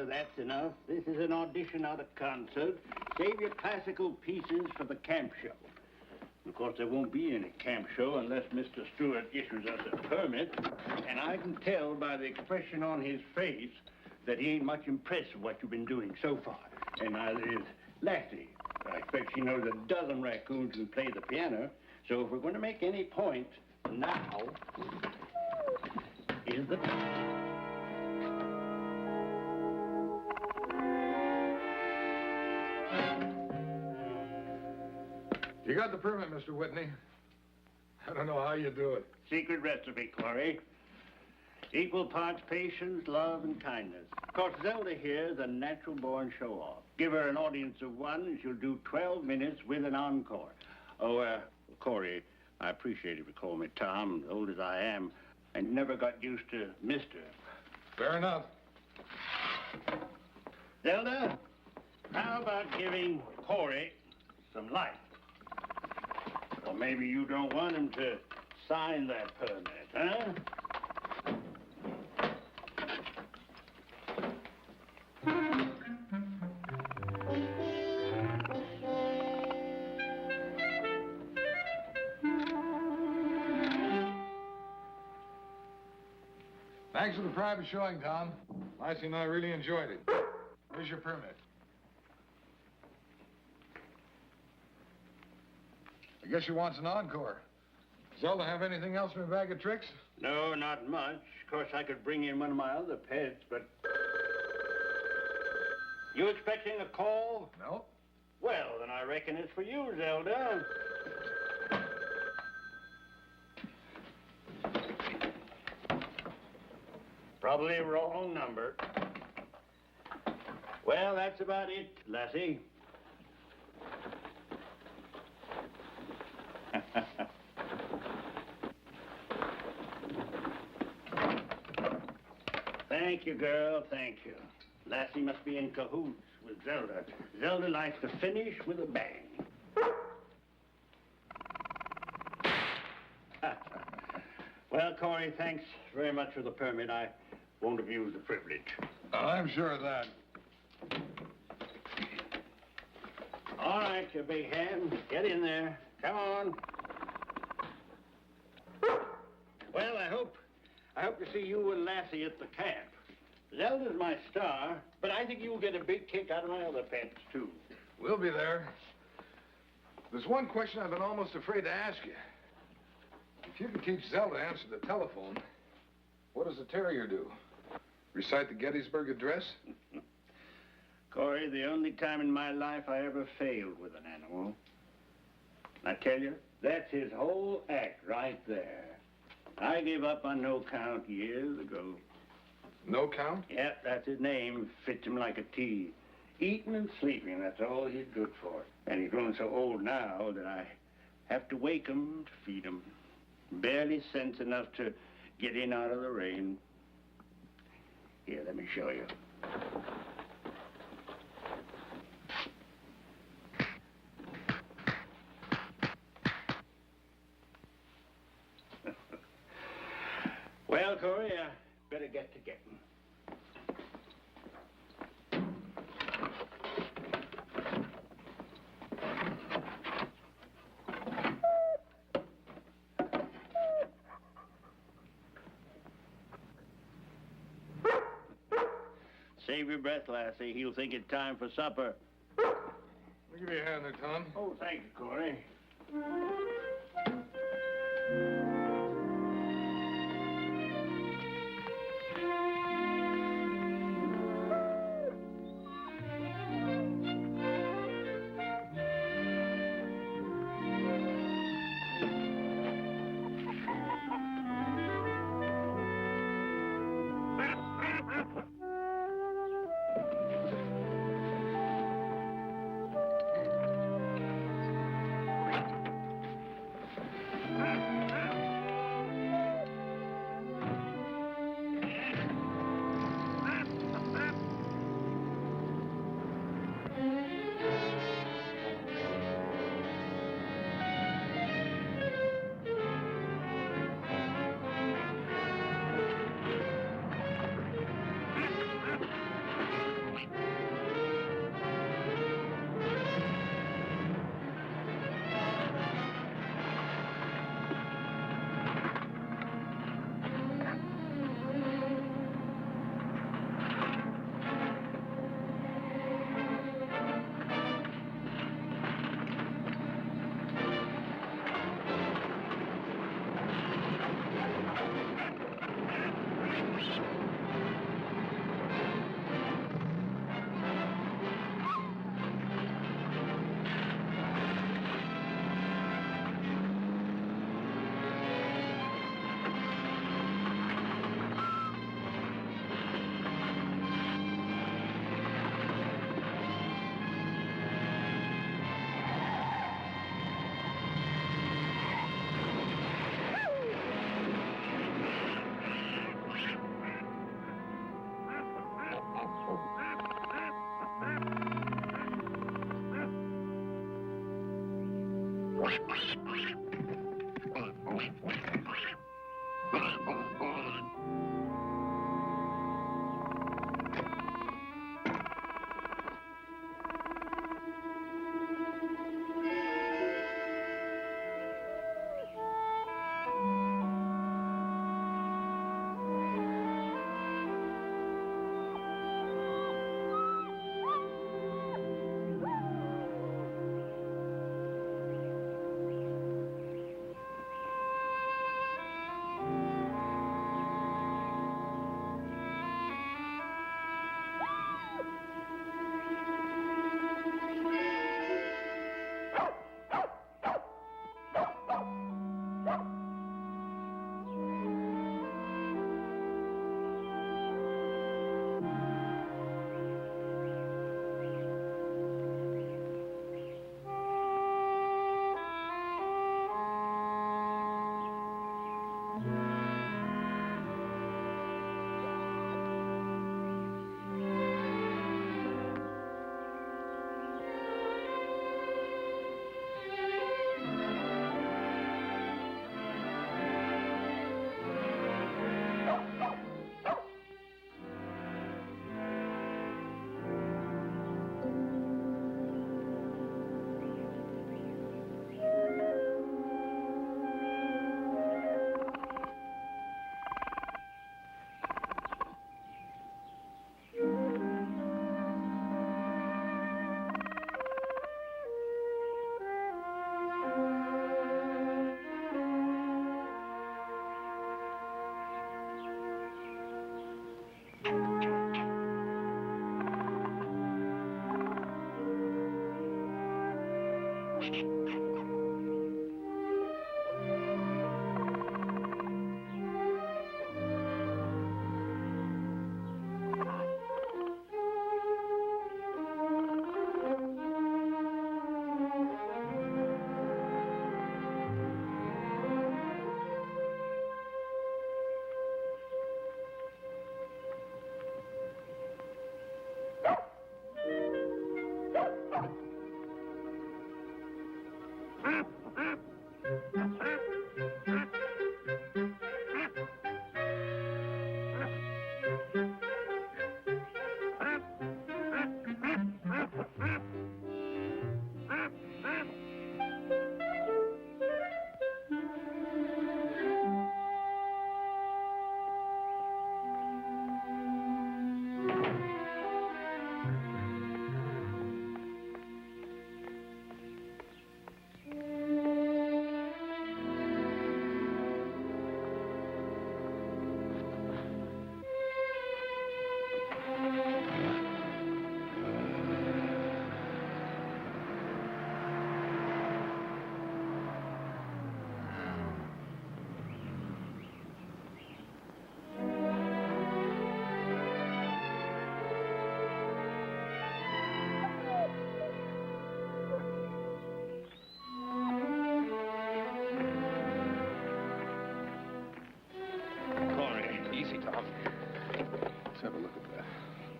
Zelda, that's enough. This is an audition, not a concert. Save your classical pieces for the camp show. Of course, there won't be any camp show unless Mr. Stewart issues us a permit. And I can tell by the expression on his face that he ain't much impressed with what you've been doing so far. And neither is Lassie. I expect she knows a dozen raccoons who play the piano. So if we're going to make any point, now is the time. You got the permit, Mr. Whitney. I don't know how you do it. Secret recipe, Cory. Equal parts patience, love, and kindness. Of course, Zelda here is a natural-born show-off. Give her an audience of one, and she'll do 12 minutes with an encore. Oh, Cory, I appreciate if you call me Tom, old as I am. I never got used to Mr. Fair enough. Zelda, how about giving Cory some life? Or maybe you don't want him to sign that permit, huh? Thanks for the private showing, Tom. Lassie and I really enjoyed it. Here's your permit. I guess she wants an encore. Zelda have anything else in her bag of tricks? No, not much. Of course, I could bring in one of my other pets, but... You expecting a call? No. Well, then I reckon it's for you, Zelda. Probably a wrong number. Well, that's about it, Lassie. Thank you, girl, thank you. Lassie must be in cahoots with Zelda. Zelda likes to finish with a bang. Well, Cory, thanks very much for the permit. I won't abuse the privilege. I'm sure of that. All right, you big hand. Get in there. Come on. Well, I hope to see you and Lassie at the camp. Zelda's my star, but I think you'll get a big kick out of my other pets, too. We'll be there. There's one question I've been almost afraid to ask you. If you can teach Zelda to answer the telephone, what does a terrier do? Recite the Gettysburg Address? Cory, the only time in my life I ever failed with an animal. I tell you, that's his whole act right there. I gave up on No Count years ago. No Count? Yep, that's his name. Fits him like a T. Eating and sleeping, that's all he's good for. And he's grown so old now that I have to wake him to feed him. Barely sense enough to get in out of the rain. Here, let me show you. Well, Cory, I better get to getting. Save your breath, Lassie. He'll think it's time for supper. I'll give you a hand there, Tom. Oh, thank you, Cory.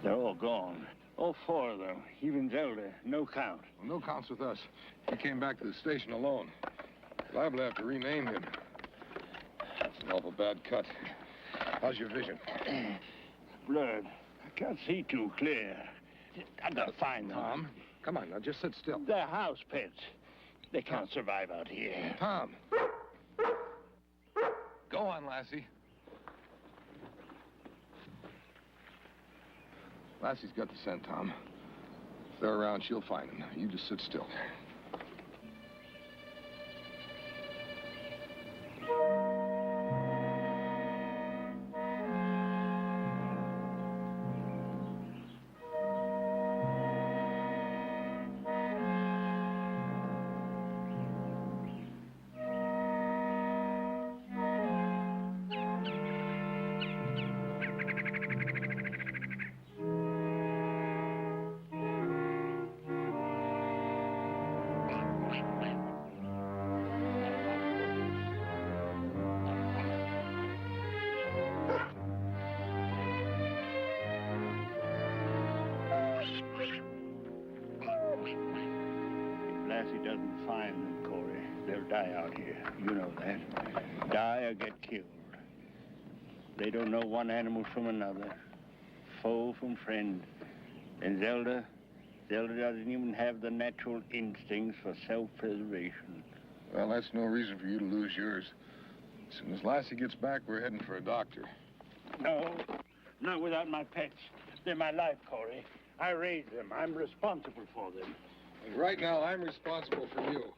They're all gone. All four of them. Even Zelda. No count. Well, no counts with us. He came back to the station alone. Liable to have to rename him. That's an awful bad cut. How's your vision? Blurred. I can't see too clear. I gotta find them. Tom, come on now, just sit still. They're house pets. They can't survive out here. Tom. Go on, Lassie. Lassie's got the scent, Tom. If they're around, she'll find him. You just sit still. Lassie doesn't find them, Cory. They'll die out here. You know that. Die or get killed. They don't know one animal from another. Foe from friend. And Zelda doesn't even have the natural instincts for self-preservation. Well, that's no reason for you to lose yours. As soon as Lassie gets back, we're heading for a doctor. No, not without my pets. They're my life, Cory. I raised them. I'm responsible for them. And right now, I'm responsible for you.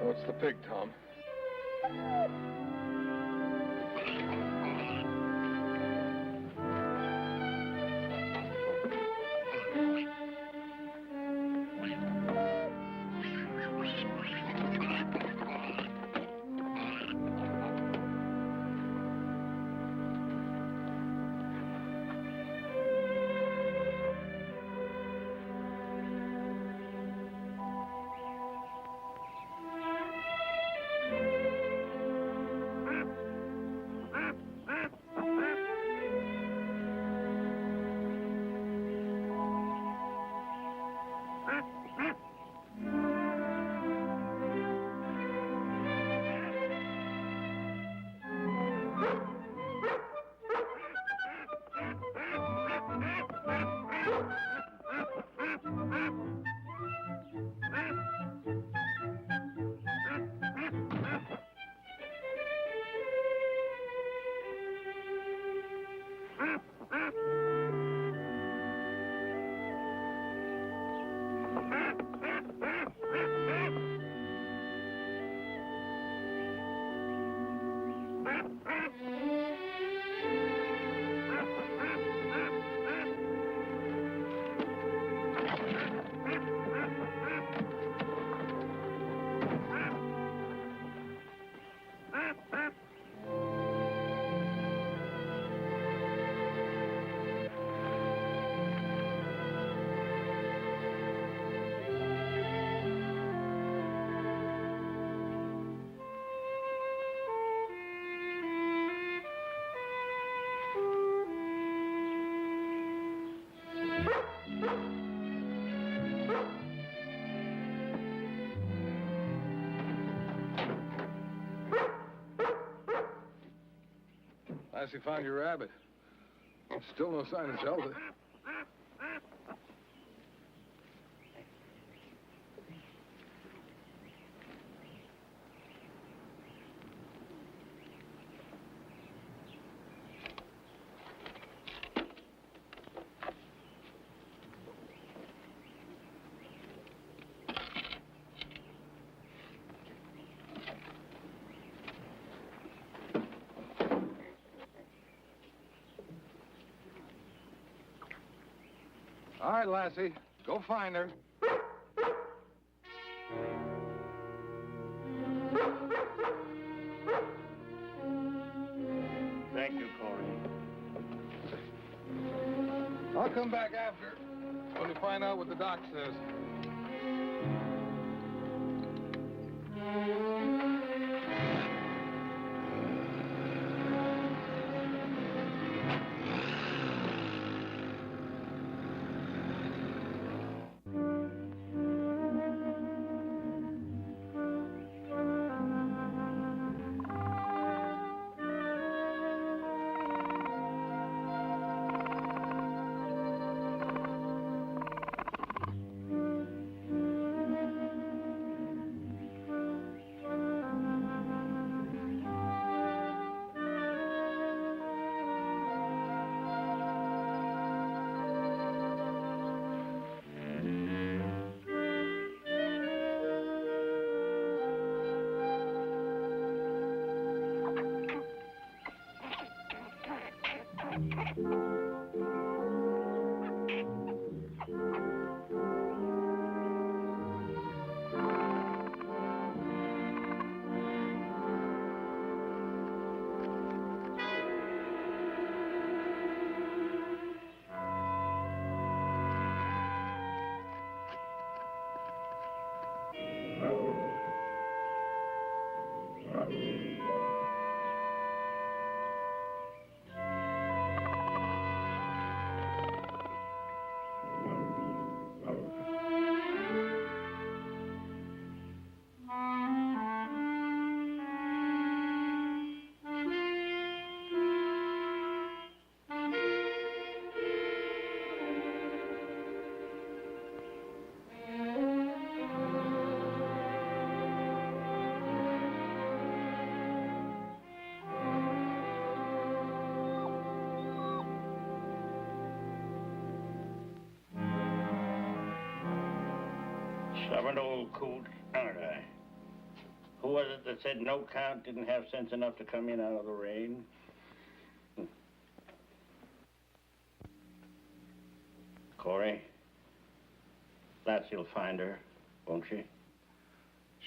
Oh, it's the pig, Tom. Lassie found your rabbit. Still no sign of Zelda. All right, Lassie, go find her. Thank you, Cory. I'll come back after when we find out what the doc says. Stubborn old coot, aren't I? Who was it that said no count didn't have sense enough to come in out of the rain? Cory, Lassie'll find her, won't she?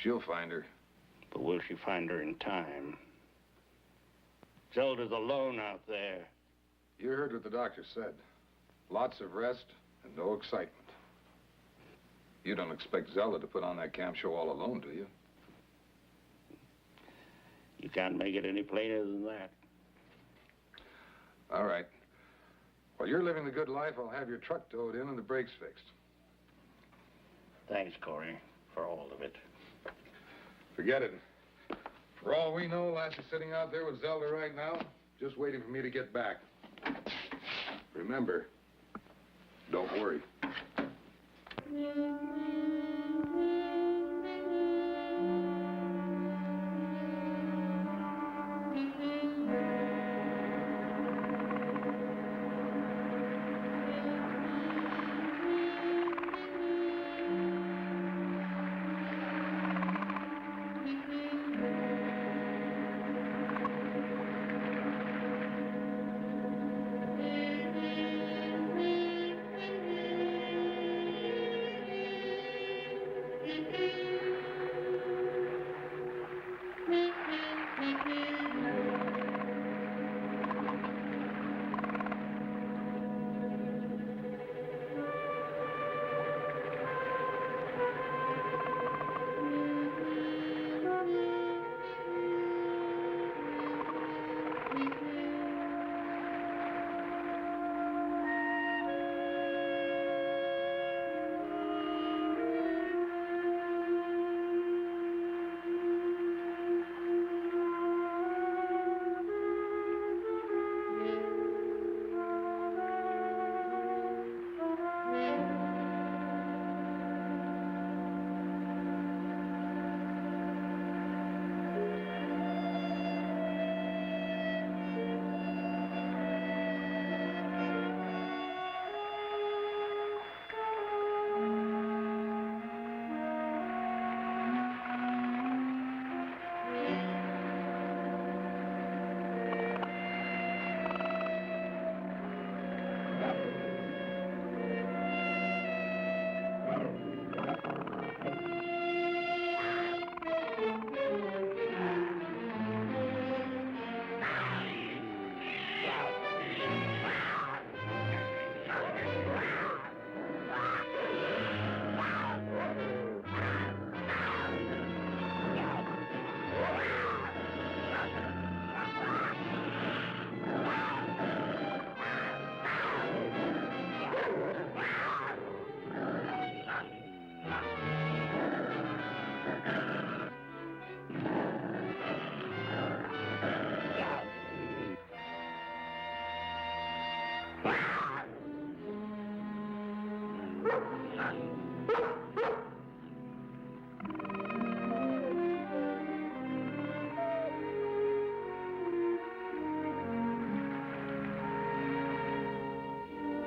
She'll find her. But will she find her in time? Zelda's alone out there. You heard what the doctor said. Lots of rest and no excitement. You don't expect Zelda to put on that camp show all alone, do you? You can't make it any plainer than that. All right. While you're living the good life, I'll have your truck towed in and the brakes fixed. Thanks, Cory, for all of it. Forget it. For all we know, Lassie's sitting out there with Zelda right now, just waiting for me to get back. Remember, don't worry.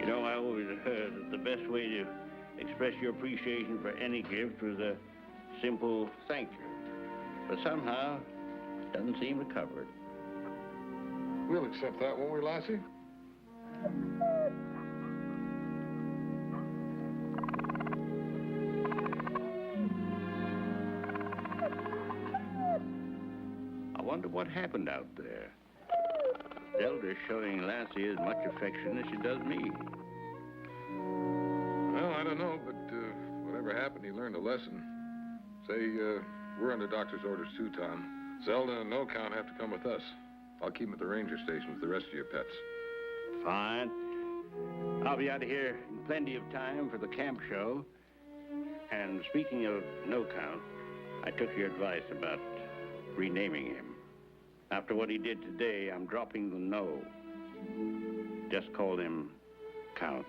You know, I always heard that the best way to express your appreciation for any gift was a simple thank you. But somehow, it doesn't seem to cover it. We'll accept that, won't we, Lassie? I wonder what happened out there. Zelda's showing Lassie as much affection as she does me. Well, I don't know, but whatever happened, he learned a lesson. Say, we're under doctor's orders too, Tom. Zelda and No Count have to come with us. I'll keep them at the ranger station with the rest of your pets. Fine. I'll be out of here in plenty of time for the camp show. And speaking of No Count, I took your advice about renaming him. After what he did today, I'm dropping the no. Just call him Count.